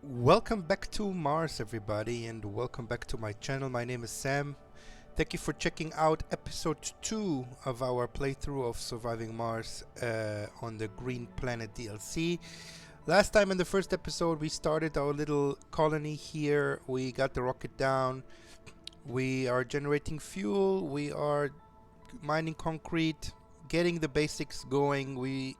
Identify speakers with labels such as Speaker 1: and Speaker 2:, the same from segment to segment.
Speaker 1: Welcome back to Mars, everybody, and welcome back to my channel. My name is Sam. Thank you for checking out episode 2 of our playthrough of Surviving Mars on the Green Planet DLC. Last time in the first episode we started our little colony here. We got the rocket down. We are generating fuel. We are mining concrete, getting the basics going. We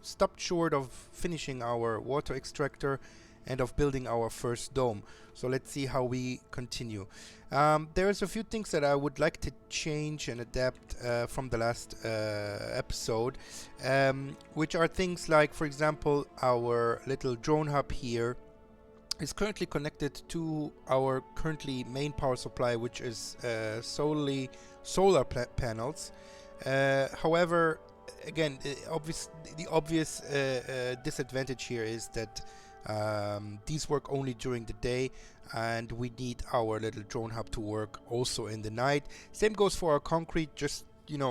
Speaker 1: stopped short of finishing our water extractor and of building our first dome. So let's see how we continue. There's a few things that I would like to change and adapt from the last episode, which are things like, for example, our little drone hub here is currently connected to our currently main power supply, which is solely solar panels. However, again, the obvious disadvantage here is that these work only during the day, and we need our little drone hub to work also in the night. Same goes for our concrete, just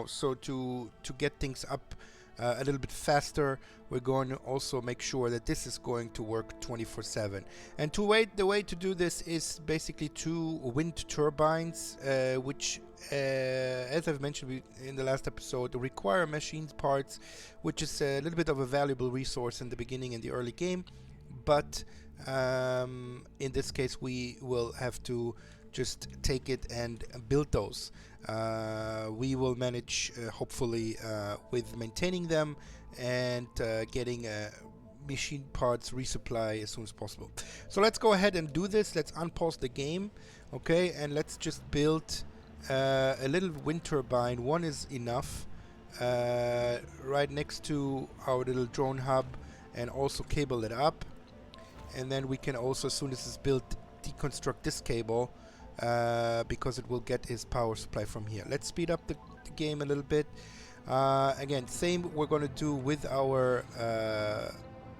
Speaker 1: so to get things up a little bit faster, we're going to also make sure that this is going to work 24/7. And the way to do this is basically 2 wind turbines, which as I've mentioned in the last episode, require machine parts, which is a little bit of a valuable resource in the beginning, in the early game. But in this case we will have to just take it and build those. We will manage hopefully with maintaining them and getting machine parts resupply as soon as possible. So let's go ahead and do this. Let's unpause the game, okay, and let's just build a little wind turbine. One is enough, right next to our little drone hub, and also cable it up. And then we can also, as soon as it's built, deconstruct this cable because it will get his power supply from here. Let's speed up the game a little bit. Again, same we're going to do with our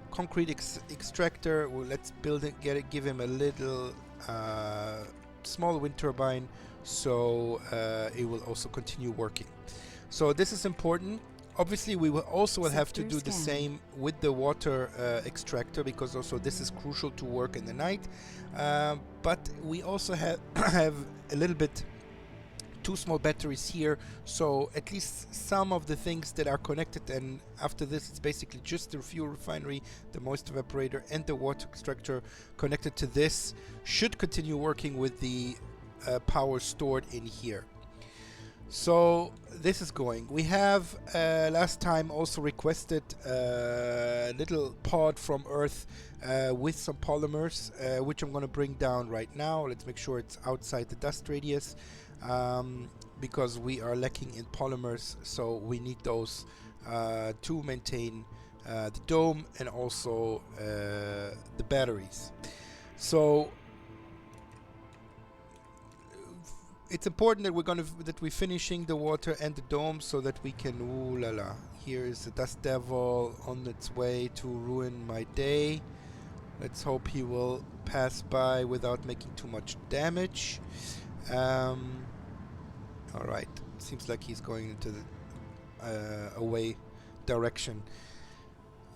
Speaker 1: concrete extractor. Let's build it, give him a little small wind turbine, so it will also continue working. So this is important. Obviously, we will also have to do the same with the water extractor, because also this is crucial to work in the night. But we also have a little bit 2 small batteries here, so at least some of the things that are connected, and after this it's basically just the fuel refinery, the moisture evaporator, and the water extractor connected to this, should continue working with the power stored in here. So this is going. We have last time also requested a little pod from Earth with some polymers, which I'm going to bring down right now. Let's make sure it's outside the dust radius, because we are lacking in polymers, so we need those to maintain the dome and also the batteries. So it's important that we're finishing the water and the dome, so that we can. Ooh la la! Here is the dust devil on its way to ruin my day. Let's hope he will pass by without making too much damage. All right. Seems like he's going into the away direction.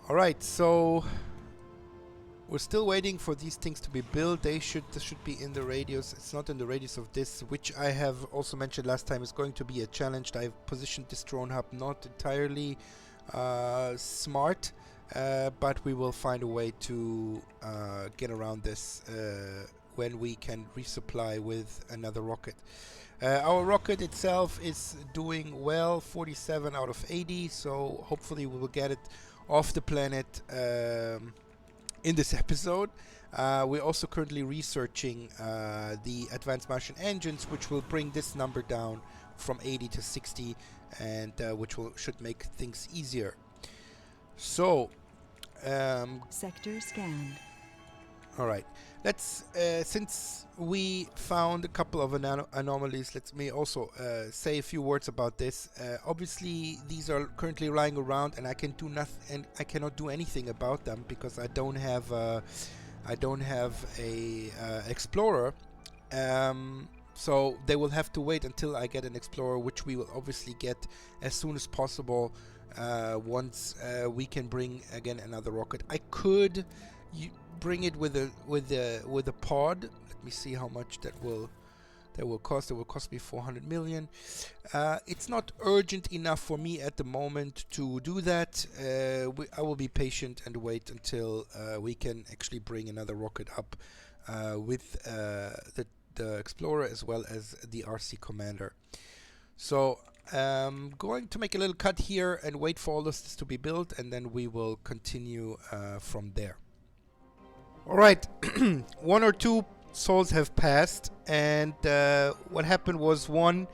Speaker 1: All right. So we're still waiting for these things to be built. This should be in the radius. It's not in the radius of this, which I have also mentioned last time is going to be a challenge. I've positioned this drone hub not entirely smart, but we will find a way to get around this when we can resupply with another rocket. Our rocket itself is doing well, 47 out of 80, so hopefully we will get it off the planet in this episode. We're also currently researching the advanced Martian engines, which will bring this number down from 80 to 60, and which should make things easier. So
Speaker 2: sector scanned.
Speaker 1: all right, let's since we found a couple of anomalies, let me also say a few words about this. Obviously these are currently lying around, and I can do nothing, and I cannot do anything about them because I don't have a explorer. So they will have to wait until I get an explorer, which we will obviously get as soon as possible once we can bring again another rocket. I could bring it with a pod. Let me see how much that will cost. It will cost me 400 million. It's not urgent enough for me at the moment to do that. I will be patient and wait until we can actually bring another rocket up with the Explorer as well as the RC Commander. So going to make a little cut here and wait for all this to be built, and then we will continue from there. Alright, 1 or 2 sols have passed, and what happened was, one,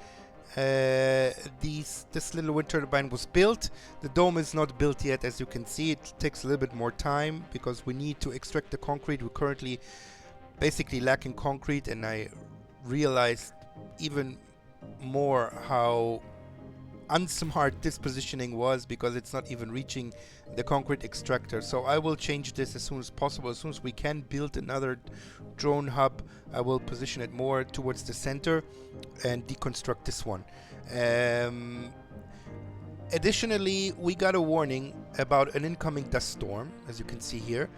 Speaker 1: this little wind turbine was built. The dome is not built yet, as you can see. It takes a little bit more time because we need to extract the concrete. We're currently basically lacking concrete, and I realized even more how unsmart this positioning was, because it's not even reaching the concrete extractor. So I will change this as soon as possible. As soon as we can build another drone hub, I will position it more towards the center and deconstruct this one. Additionally, we got a warning about an incoming dust storm, as you can see here.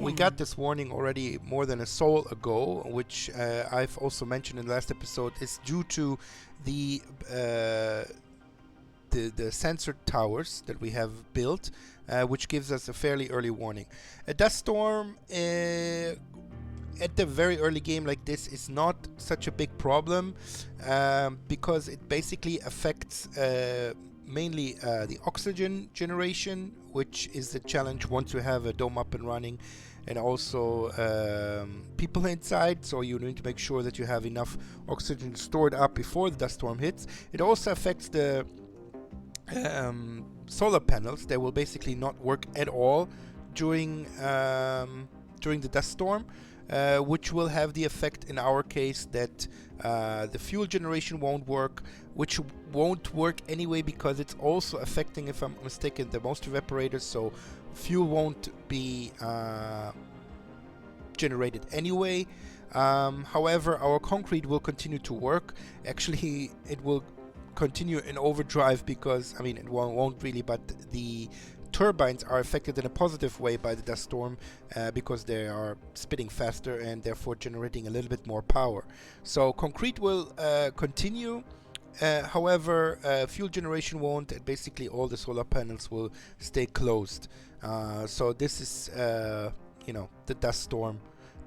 Speaker 1: We got this warning already more than a sol ago, which I've also mentioned in the last episode, is due to the sensor towers that we have built, which gives us a fairly early warning. A dust storm at the very early game like this is not such a big problem, because it basically affects mainly the oxygen generation, which is the challenge once you have a dome up and running, and also people inside. So you need to make sure that you have enough oxygen stored up before the dust storm hits. It also affects the solar panels. They will basically not work at all during the dust storm, which will have the effect in our case that the fuel generation won't work, which won't work anyway because it's also affecting, if I'm not mistaken, the most evaporators, so fuel won't be generated anyway. However, our concrete will continue to work. Actually, it will continue in overdrive because, I mean, it won't really, but the turbines are affected in a positive way by the dust storm because they are spinning faster and therefore generating a little bit more power. So concrete will continue. However, fuel generation won't, and basically all the solar panels will stay closed. So this is, the dust storm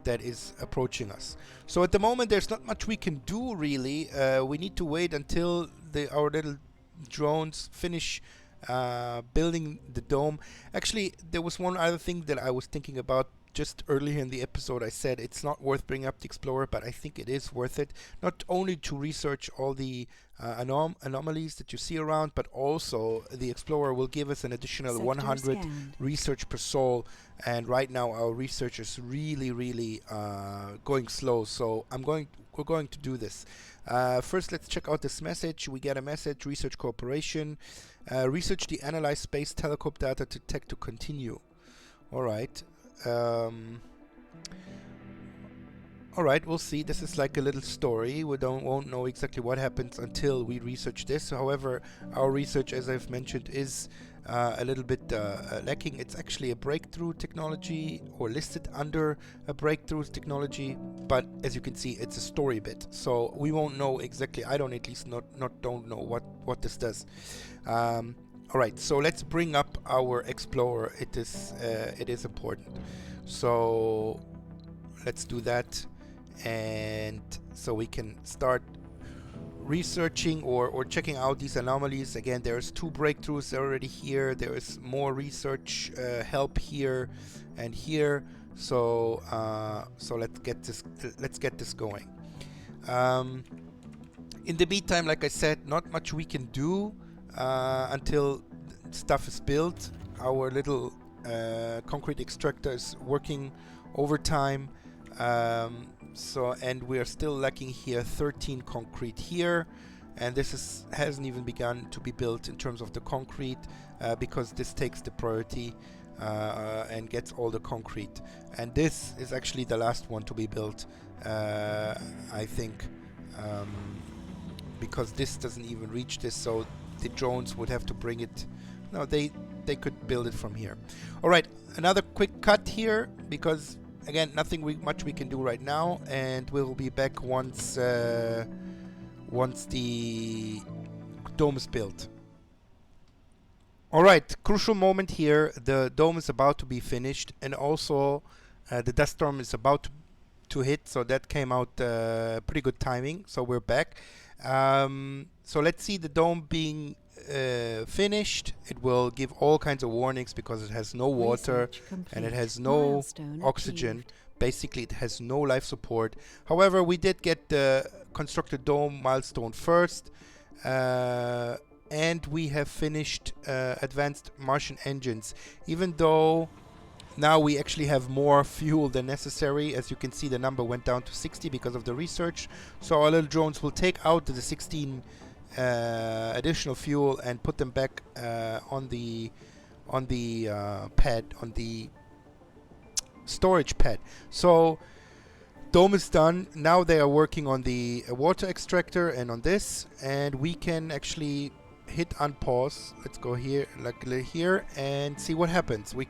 Speaker 1: that is approaching us. So at the moment, there's not much we can do really. We need to wait until our little drones finish building the dome. Actually, there was one other thing that I was thinking about just earlier in the episode. I said it's not worth bringing up the Explorer, but I think it is worth it, not only to research all the anomalies that you see around, but also the Explorer will give us an additional 100 research per sol, and right now our research is really going slow, so we're going to do this. First, let's check out this message. We get a message: Research Cooperation. Research the analyzed space telescope data to tech to continue. Alright. Alright, we'll see. This is like a little story. We won't know exactly what happens until we research this. However, our research, as I've mentioned, is a little bit lacking. It's actually a breakthrough technology, or listed under a breakthrough technology, but as you can see, it's a story bit, so we won't know exactly. I don't, at least don't know what this does. Alright, so let's bring up our Explorer. It is important, so let's do that, and so we can start researching or checking out these anomalies. Again, there's 2 breakthroughs already here. There is more research help here and here. So let's get this going. In the meantime, like I said, not much we can do until stuff is built. Our little concrete extractor is working overtime. And we are still lacking here 13 concrete here, and this hasn't even begun to be built in terms of the concrete, because this takes the priority and gets all the concrete, and this is actually the last one to be built, I think, because this doesn't even reach this, so the drones would have to bring it. No, they they could build it from here. All right, another quick cut here because again, nothing much we can do right now, and we'll be back once once the dome is built. All right, crucial moment here. The dome is about to be finished, and also the dust storm is about to hit, so that came out pretty good timing. So we're back. So let's see the dome being finished. It will give all kinds of warnings because it has no water and it has no
Speaker 2: Milestone
Speaker 1: oxygen.
Speaker 2: achieved.
Speaker 1: Basically, it has no life support. However, we did get the constructed dome milestone first, and we have finished advanced Martian engines, even though now we actually have more fuel than necessary. As you can see, the number went down to 60 because of the research. So our little drones will take out the 16 additional fuel and put them back on the pad, on the storage pad. So dome is done. Now they are working on the water extractor and on this, and we can actually hit unpause. Let's go here, like here, and see what happens. We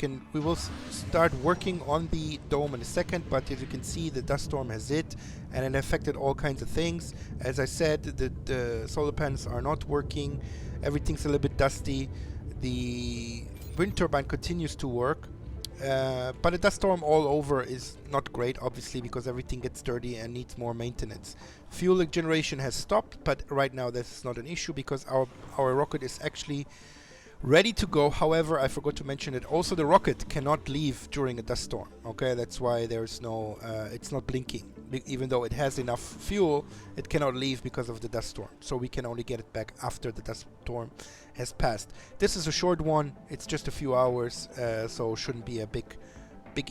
Speaker 1: will start working on the dome in a second, but as you can see, the dust storm has hit and it affected all kinds of things. As I said, the solar panels are not working. Everything's a little bit dusty. The wind turbine continues to work, but a dust storm all over is not great, obviously, because everything gets dirty and needs more maintenance. Fuel generation has stopped, but right now this is not an issue because our rocket is actually ready to go. However, I forgot to mention that also the rocket cannot leave during a dust storm. Okay, that's why there's no, it's not blinking. Even though it has enough fuel, it cannot leave because of the dust storm. So we can only get it back after the dust storm has passed. This is a short one. It's just a few hours, so shouldn't be a big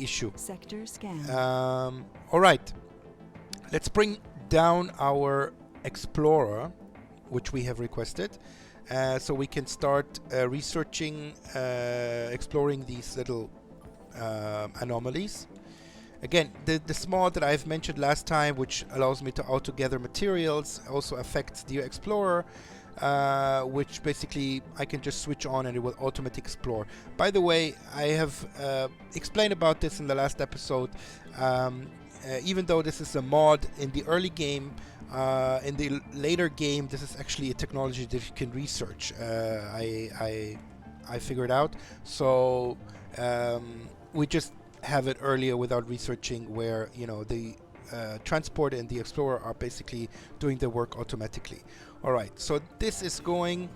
Speaker 1: issue.
Speaker 2: Sector scan.
Speaker 1: All right, let's bring down our explorer, which we have requested, so we can start researching, exploring these little anomalies. Again, the mod that I've mentioned last time, which allows me to auto-gather materials, also affects the explorer, which basically I can just switch on and it will automatically explore. By the way, I have explained about this in the last episode. Even though this is a mod in the early game, in the later game, this is actually a technology that you can research. I figured out. So we just have it earlier without researching, where the transport and the explorer are basically doing the work automatically. All right, so this is going.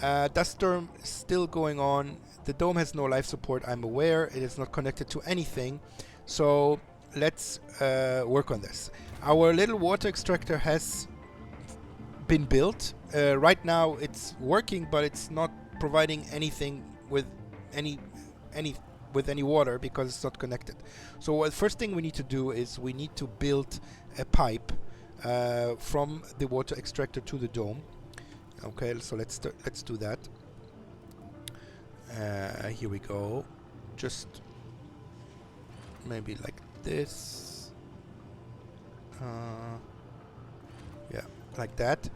Speaker 1: Dust storm is still going on. The dome has no life support. I'm aware it is not connected to anything. So let's work on this. Our little water extractor has been built. Right now it's working, but it's not providing anything with any water because it's not connected. So the first thing we need to do is we need to build a pipe from the water extractor to the dome. Okay, so let's do that. Here we go. Just maybe like this. Yeah, like that.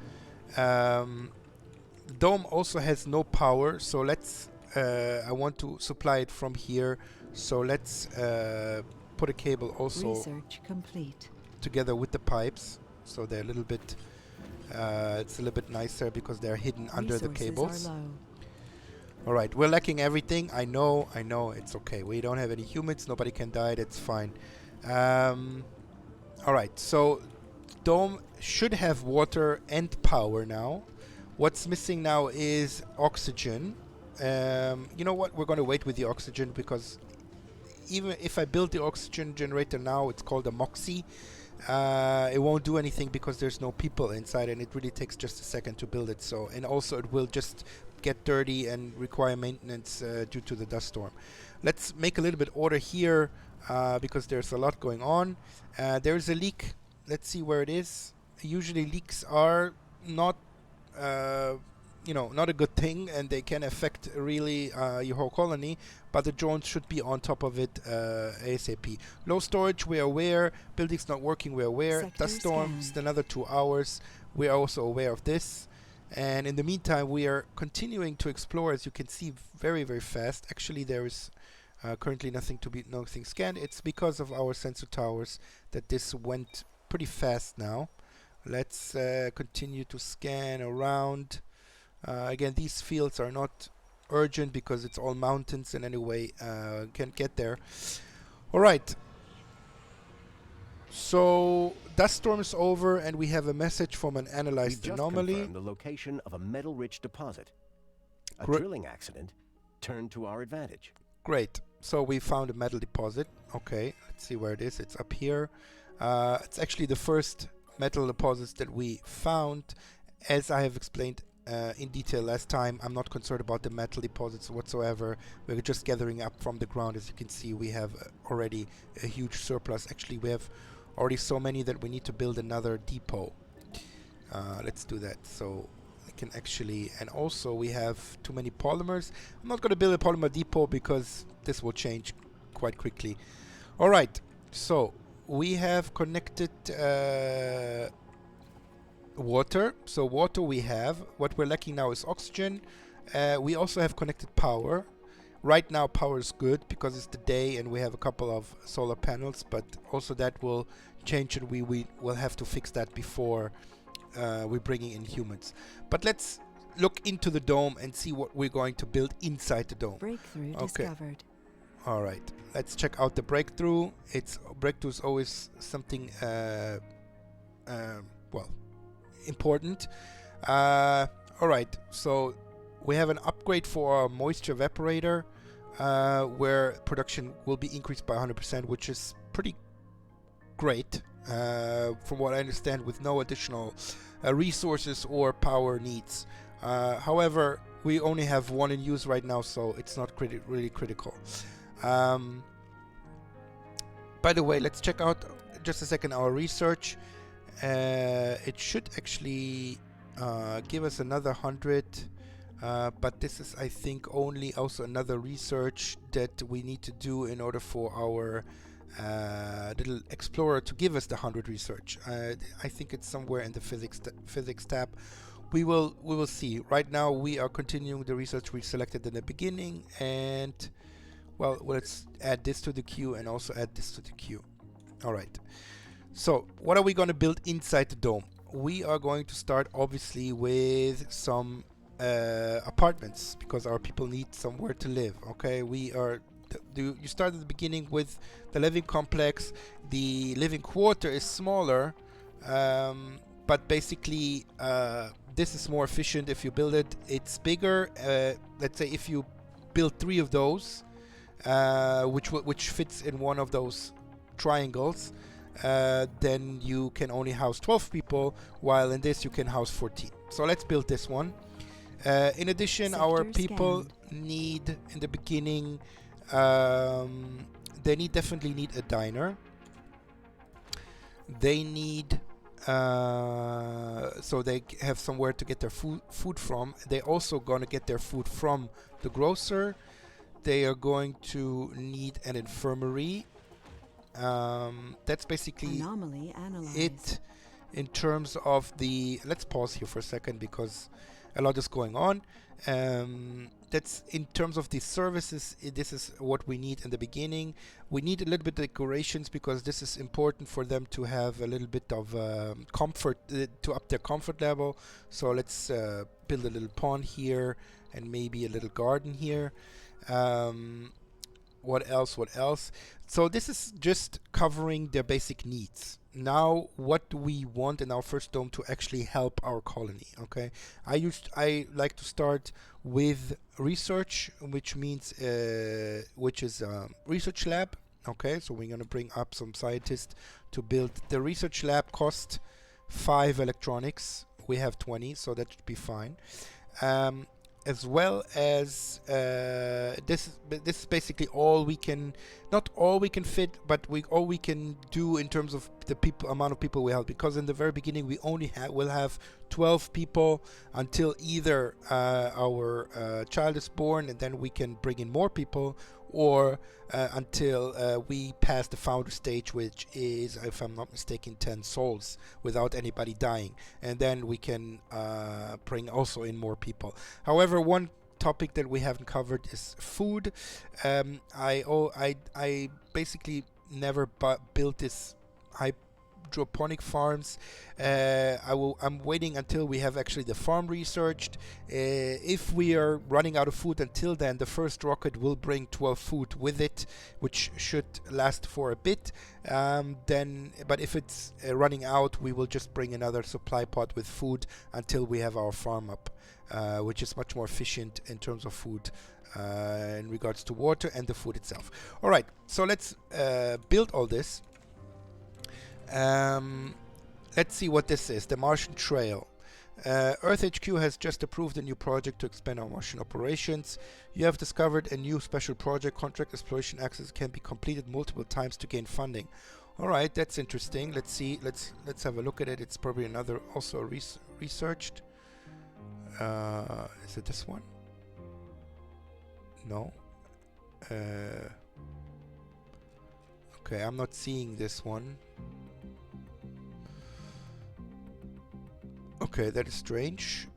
Speaker 1: Dome also has no power, so let's I want to supply it from here, so let's put a cable also
Speaker 2: Research complete.
Speaker 1: together with the pipes, so they're a little bit it's a little bit nicer because they're hidden under the
Speaker 2: Resources
Speaker 1: cables.
Speaker 2: are low.
Speaker 1: All right, we're lacking everything. I know, it's okay. We don't have any humans, nobody can die, that's fine. All right, so dome should have water and power now. What's missing now is oxygen. You know what, we're going to wait with the oxygen, because even if I build the oxygen generator now, it's called a MOXIE, it won't do anything because there's no people inside, and it really takes just a second to build it. So, and also it will just get dirty and require maintenance due to the dust storm. Let's make a little bit order here because there's a lot going on. There's a leak. Let's see where it is. Usually leaks are not not a good thing, and they can affect really your whole colony, but the drones should be on top of it ASAP. Low storage, we're aware. Building's not working, we're aware.
Speaker 2: Sector
Speaker 1: Dust storm,
Speaker 2: scan.
Speaker 1: still another 2 hours. We're also aware of this. And in the meantime, we are continuing to explore, as you can see, very, very fast. Actually, there is currently nothing scanned. It's because of our sensor towers that this went pretty fast now. Let's continue to scan around. Again, these fields are not urgent because it's all mountains, and anyway, can get there. All right. So dust storm is over, and we have a message from an analyzed
Speaker 3: We've just
Speaker 1: anomaly.
Speaker 3: confirmed the location of a metal-rich deposit. A
Speaker 1: Gre-
Speaker 3: drilling accident turned to our advantage.
Speaker 1: Great. So we found a metal deposit. Okay, let's see where it is. It's up here. It's actually the first metal deposits that we found. As I have explained in detail last time, I'm not concerned about the metal deposits whatsoever. We're just gathering up from the ground. As you can see, we have already a huge surplus. Actually, we have already so many that we need to build another depot. Let's do that. So I can actually, and also we have too many polymers. I'm not going to build a polymer depot because this will change quite quickly. All right, so we have connected water. So water we have. What we're lacking now is oxygen. We also have connected power. Right now power is good because it's the day and we have a couple of solar panels, but also that will change, and we will have to fix that before we're bringing in humans. But let's look into the dome and see what we're going to build inside the dome.
Speaker 2: Breakthrough
Speaker 1: Okay.
Speaker 2: discovered.
Speaker 1: All right, let's check out the breakthrough. Breakthrough is always something well, important. All right, so we have an upgrade for our moisture evaporator, where production will be increased by 100%, which is pretty great, from what I understand, with no additional resources or power needs. However, we only have one in use right now, so it's not really critical. By the way, let's check out just a second our research. It should actually give us another 100, but this is, I think, only also another research that we need to do in order for our little explorer to give us the 100 research. I think it's somewhere in the physics tab. We will see. Right now we are continuing the research we selected in the beginning, and well, let's add this to the queue and also add this to the queue. All right. So what are we going to build inside the dome? We are going to start obviously with some apartments because our people need somewhere to live. Okay, you start at the beginning with the living complex. The living quarter is smaller, but basically this is more efficient if you build it. It's bigger. Let's say if you build 3 of those, which fits in one of those triangles, then you can only house 12 people, while in this you can house 14. So let's build this one. In addition, our
Speaker 2: Sector
Speaker 1: people
Speaker 2: scanned.
Speaker 1: need, in the beginning, they definitely need a diner. They need so they have somewhere to get their food from. They also gonna get their food from the grocer. They are going to need an infirmary. That's basically
Speaker 2: Anomaly analyzed.
Speaker 1: it in terms of the. Let's pause here for a second because a lot is going on. That's in terms of the services. This is what we need in the beginning. We need a little bit of decorations because this is important for them to have a little bit of comfort, to up their comfort level. So let's build a little pond here and maybe a little garden here. What else? So this is just covering their basic needs. Now, what do we want in our first dome to actually help our colony? Okay, I like to start with research, which means which is research lab. Okay, so we're gonna bring up some scientists to build the research lab. Cost 5 electronics. We have 20, so that should be fine. As well as this is basically all we can, not all we can fit, but all we can do in terms of the amount of people we have, because in the very beginning we only will have 12 people until either our child is born, and then we can bring in more people, or until we pass the founder stage, which is, if I'm not mistaken, 10 souls without anybody dying, and then we can bring also in more people. However, one topic that we haven't covered is food. I basically never built this hydroponic farms. I'm waiting until we have actually the farm researched. If we are running out of food until then, the first rocket will bring 12 food with it, which should last for a bit. But if it's running out, we will just bring another supply pod with food until we have our farm up, which is much more efficient in terms of food in regards to water and the food itself. All right, so let's build all this. Let's see what this is. The Martian Trail. Earth HQ has just approved a new project to expand our Martian operations. You have discovered a new special project. Contract exploration access can be completed multiple times to gain funding. Alright, that's interesting. Let's see. Let's have a look at it. It's probably another also researched. Is it this one? No. Okay, I'm not seeing this one. Okay, that is strange.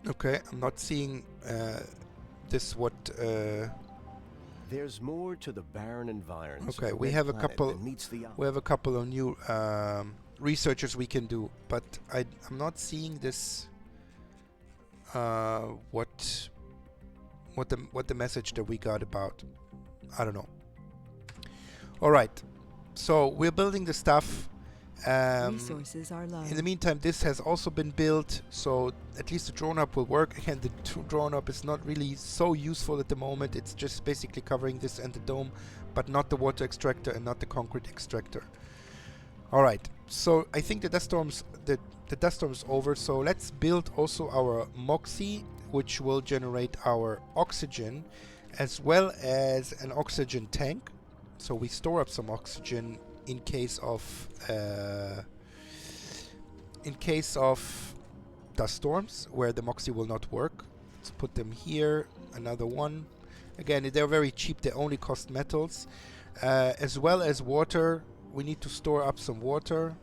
Speaker 1: Okay, I'm not seeing this. What?
Speaker 3: There's more to the barren environs.
Speaker 1: Okay, we have a couple. We have a couple of new researchers we can do, but I'm not seeing this. What the message that we got about? I don't know. All right. So we're building the stuff.
Speaker 2: Resources are low.
Speaker 1: In the meantime, this has also been built, so at least the drone hub will work. Again, the drone hub is not really so useful at the moment. It's just basically covering this and the dome, but not the water extractor and not the concrete extractor. All right. So I think the dust storm's over. So let's build also our Moxie, which will generate our oxygen, as well as an oxygen tank. So we store up some oxygen in case of dust storms where the Moxie will not work. Let's put them here. Another one. Again, they're very cheap. They only cost metals, as well as water. We need to store up some water.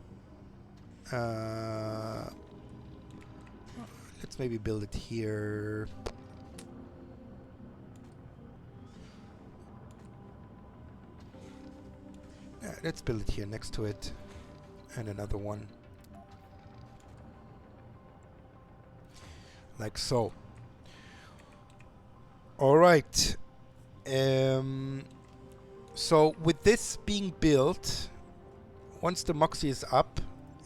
Speaker 1: Let's maybe build it here. Let's build it here next to it, and another one like so. All right. So with this being built, once the Moxie is up,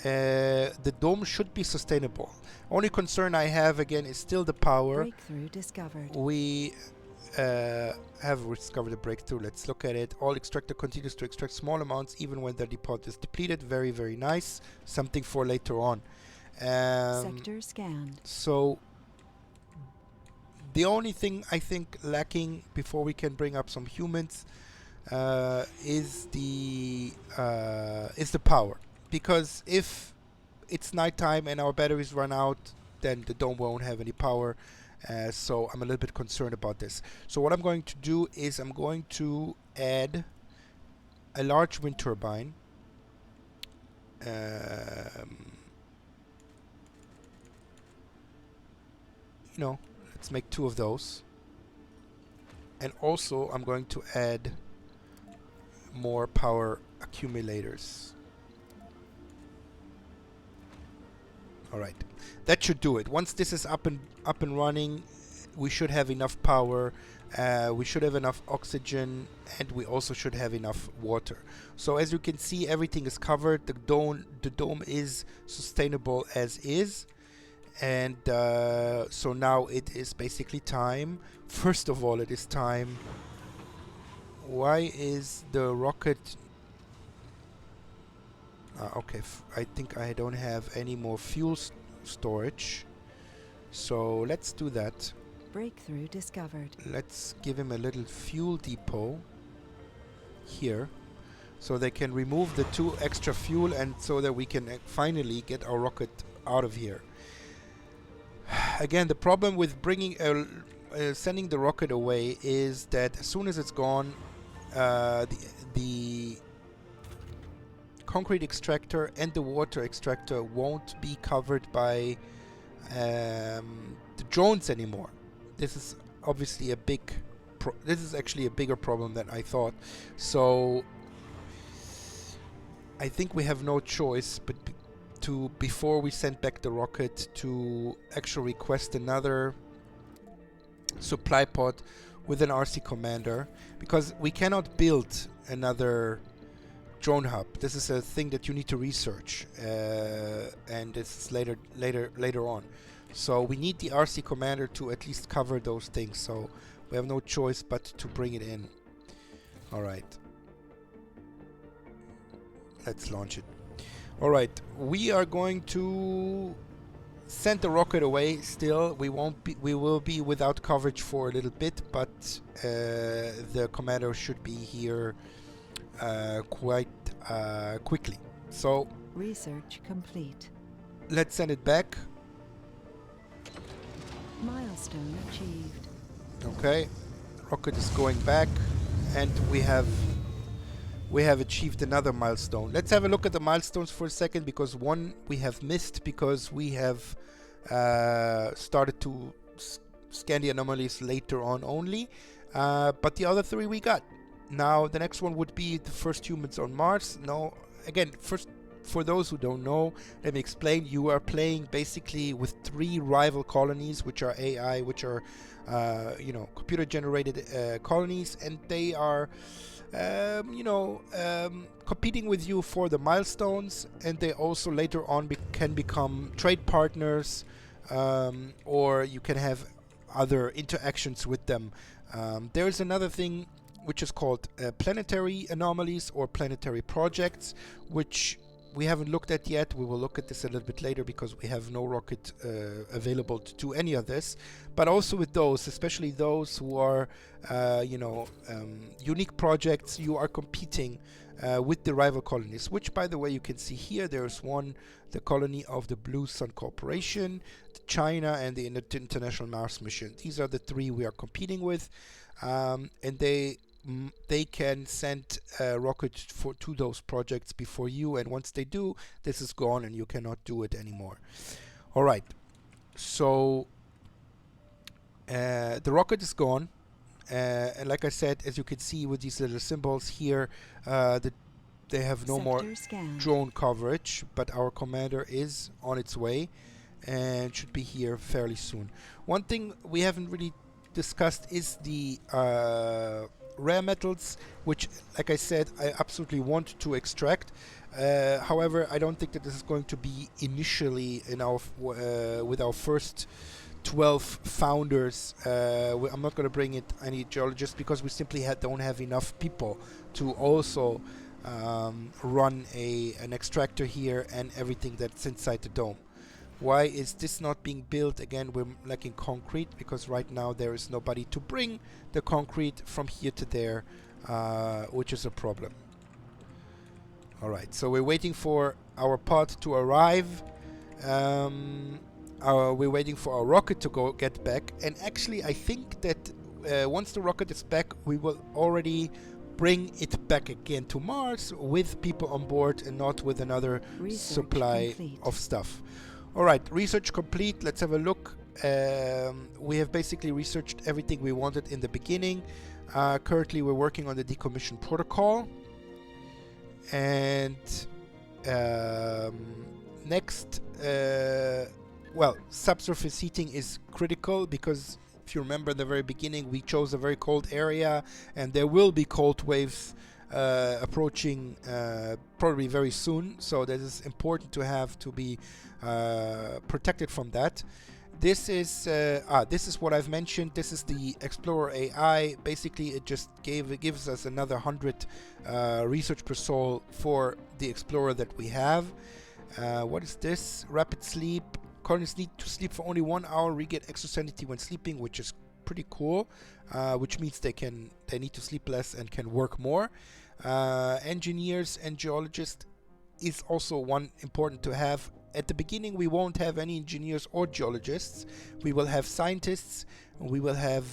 Speaker 1: the dome should be sustainable. Only concern I have again is still the power.
Speaker 2: Breakthrough discovered.
Speaker 1: We have discovered a breakthrough. Let's look at it. All extractor continues to extract small amounts even when their depot is depleted. Very, very nice. Something for later on.
Speaker 2: Sector scanned.
Speaker 1: So the only thing I think lacking before we can bring up some humans is the power. Because if it's nighttime and our batteries run out, then the dome won't have any power. So I'm a little bit concerned about this. So what I'm going to do is I'm going to add a large wind turbine. Let's make 2 of those. And also I'm going to add more power accumulators. All right, that should do it. Once this is up and running, we should have enough power, we should have enough oxygen, and we also should have enough water. So as you can see, everything is covered. The dome is sustainable as is, and so now it is basically time. First of all, it is time. Why is the rocket? Okay, I think I don't have any more fuel storage, so let's do that.
Speaker 2: Breakthrough discovered.
Speaker 1: Let's give him a little fuel depot here, so they can remove the 2 extra fuel, and so that we can finally get our rocket out of here. again, the problem with bringing sending the rocket away is that as soon as it's gone, the concrete extractor and the water extractor won't be covered by the drones anymore. This is obviously a big this is actually a bigger problem than I thought. So I think we have no choice but before we send back the rocket, to actually request another supply pod with an RC commander, because we cannot build another drone hub. This is a thing that you need to research, and it's later on. So we need the RC commander to at least cover those things. So we have no choice but to bring it in. All right, let's launch it. All right, we are going to send the rocket away. Still, we will be without coverage for a little bit, but the commander should be here quite quickly. So
Speaker 2: Research complete.
Speaker 1: let's send it back.
Speaker 2: Milestone achieved.
Speaker 1: Okay, rocket is going back, and we have achieved another milestone. Let's have a look at the milestones for a second, because one we have missed because we have started to scan the anomalies later on only, but the other three we got. Now the next one would be the first humans on Mars. No, again, first, for those who don't know, let me explain. You are playing basically with 3 rival colonies, which are AI, which are computer generated colonies, and they are competing with you for the milestones, and they also later on can become trade partners, or you can have other interactions with them. There is another thing which is called planetary anomalies or planetary projects, which we haven't looked at yet. We will look at this a little bit later because we have no rocket available to do any of this. But also with those, especially those who are, unique projects, you are competing with the rival colonies, which, by the way, you can see here. There's one, the colony of the Blue Sun Corporation, China, and the International Mars Mission. These are the 3 we are competing with, and they can send a rocket to those projects before you, and once they do, this is gone and you cannot do it anymore. All right, so the rocket is gone, and like I said, as you can see with these little symbols here, they have no more drone coverage, but our commander is on its way and should be here fairly soon. One thing we haven't really discussed is the rare metals, which, like I said, I absolutely want to extract. However, I don't think that this is going to be initially in our with our first 12 founders. I'm not going to bring it any geologists because we simply don't have enough people to also run an extractor here and everything that's inside the dome. Why is this not being built? Again, we're lacking concrete because right now there is nobody to bring the concrete from here to there, which is a problem. Alright, so we're waiting for our pod to arrive. We're waiting for our rocket to get back, and actually I think that once the rocket is back, we will already bring it back again to Mars with people on board and not with another supply of stuff. Alright, research complete. Let's have a look. We have basically researched everything we wanted in the beginning. Currently we're working on the decommission protocol, and next, subsurface heating is critical because if you remember in the very beginning, we chose a very cold area, and there will be cold waves approaching probably very soon, so that is important to have to be protected from that. This is what I've mentioned. This is the Explorer AI. Basically, it just gives us another 100 research per soul for the Explorer that we have. What is this? Rapid sleep. Colonists need to sleep for only 1 hour, regain extra sanity when sleeping, which is pretty cool. Which means they need to sleep less and can work more. Engineers and geologists is also one important to have. at the beginning we won't have any engineers or geologists. We will have scientists. We will have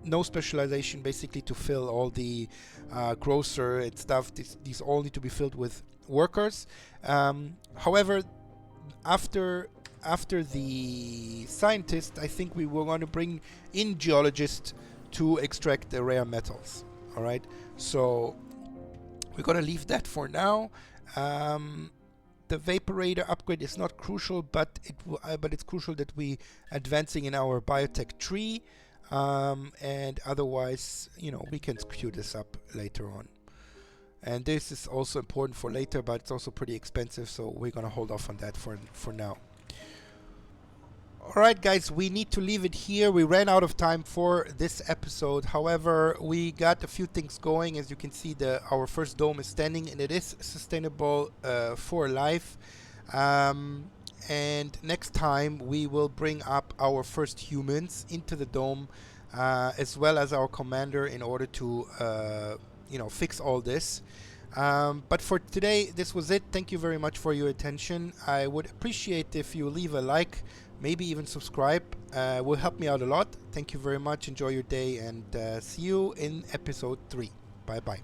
Speaker 1: no specialization basically to fill all the grocer and stuff. These all need to be filled with workers. However, after the scientists, I think we will want to bring in geologists to extract the rare metals. All right, so we're gonna leave that for now. The Vaporator upgrade is not crucial, but it's crucial that we advancing in our biotech tree, and otherwise, we can screw this up later on. And this is also important for later, but it's also pretty expensive, so we're gonna hold off on that for now. Alright guys, we need to leave it here. We ran out of time for this episode. However, we got a few things going. As you can see, our first dome is standing, and it is sustainable for life. And next time we will bring up our first humans into the dome, as well as our commander, in order to fix all this. But for today, this was it. Thank you very much for your attention. I would appreciate if you leave a like, maybe even subscribe. Will help me out a lot. Thank you very much. Enjoy your day, and see you in episode 3. Bye bye.